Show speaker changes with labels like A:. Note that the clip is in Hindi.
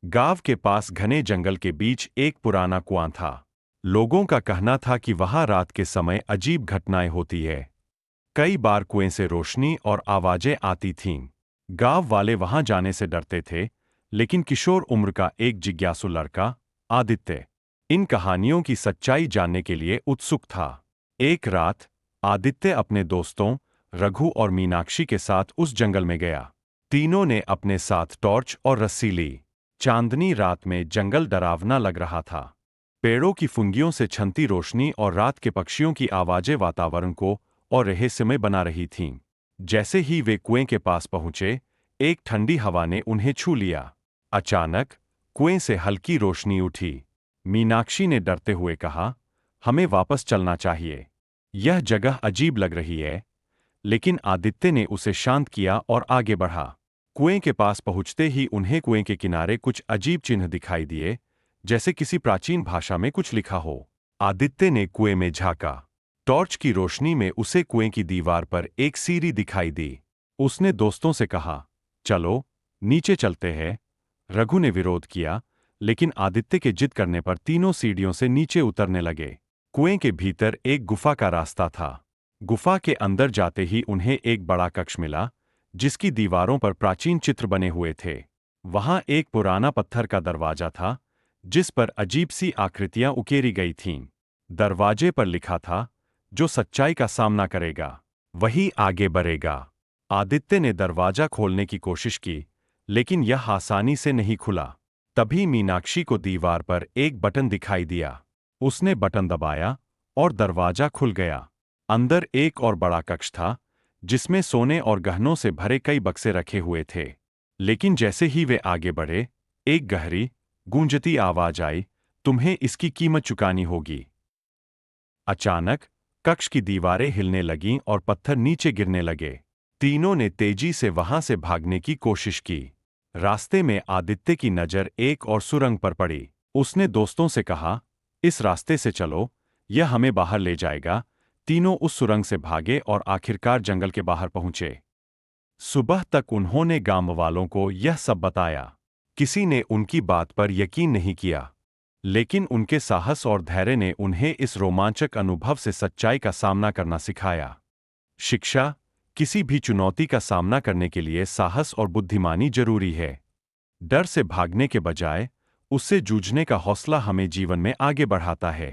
A: गांव के पास घने जंगल के बीच एक पुराना कुआं था। लोगों का कहना था कि वहां रात के समय अजीब घटनाएं होती है। कई बार कुएं से रोशनी और आवाजें आती थीं। गांव वाले वहां जाने से डरते थे, लेकिन किशोर उम्र का एक जिज्ञासु लड़का, आदित्य, इन कहानियों की सच्चाई जानने के लिए उत्सुक था। एक रात आदित्य अपने दोस्तों रघु और मीनाक्षी के साथ उस जंगल में गया। तीनों ने अपने साथ टॉर्च और रस्सी ली। चांदनी रात में जंगल डरावना लग रहा था। पेड़ों की फुंगियों से छनती रोशनी और रात के पक्षियों की आवाजें वातावरण को और रहस्यमय बना रही थीं। जैसे ही वे कुएं के पास पहुंचे, एक ठंडी हवा ने उन्हें छू लिया। अचानक कुएं से हल्की रोशनी उठी। मीनाक्षी ने डरते हुए कहा, हमें वापस चलना चाहिए। यह जगह अजीब लग रही है। लेकिन आदित्य ने उसे शांत किया और आगे बढ़ा। कुएं के पास पहुंचते ही उन्हें कुएं के किनारे कुछ अजीब चिन्ह दिखाई दिए, जैसे किसी प्राचीन भाषा में कुछ लिखा हो। आदित्य ने कुएं में झांका। टॉर्च की रोशनी में उसे कुएं की दीवार पर एक सीढ़ी दिखाई दी। उसने दोस्तों से कहा, चलो नीचे चलते हैं। रघु ने विरोध किया, लेकिन आदित्य के जिद करने पर तीनों सीढ़ियों से नीचे उतरने लगे। कुएं के भीतर एक गुफा का रास्ता था। गुफा के अंदर जाते ही उन्हें एक बड़ा कक्ष मिला, जिसकी दीवारों पर प्राचीन चित्र बने हुए थे। वहां एक पुराना पत्थर का दरवाजा था, जिस पर अजीब सी आकृतियां उकेरी गई थीं। दरवाजे पर लिखा था, जो सच्चाई का सामना करेगा वही आगे बढ़ेगा। आदित्य ने दरवाजा खोलने की कोशिश की, लेकिन यह आसानी से नहीं खुला। तभी मीनाक्षी को दीवार पर एक बटन दिखाई दिया। उसने बटन दबाया और दरवाजा खुल गया। अंदर एक और बड़ा कक्ष था, जिसमें सोने और गहनों से भरे कई बक्से रखे हुए थे। लेकिन जैसे ही वे आगे बढ़े, एक गहरी, गूंजती आवाज आई, तुम्हें इसकी कीमत चुकानी होगी। अचानक कक्ष की दीवारें हिलने लगीं और पत्थर नीचे गिरने लगे। तीनों ने तेजी से वहां से भागने की कोशिश की। रास्ते में आदित्य की नजर एक और सुरंग पर पड़ी। उसने दोस्तों से कहा, इस रास्ते से चलो, यह हमें बाहर ले जाएगा। तीनों उस सुरंग से भागे और आखिरकार जंगल के बाहर पहुंचे। सुबह तक उन्होंने गांव वालों को यह सब बताया। किसी ने उनकी बात पर यकीन नहीं किया, लेकिन उनके साहस और धैर्य ने उन्हें इस रोमांचक अनुभव से सच्चाई का सामना करना सिखाया। शिक्षा, किसी भी चुनौती का सामना करने के लिए साहस और बुद्धिमानी जरूरी है। डर से भागने के बजाय उससे जूझने का हौसला हमें जीवन में आगे बढ़ाता है।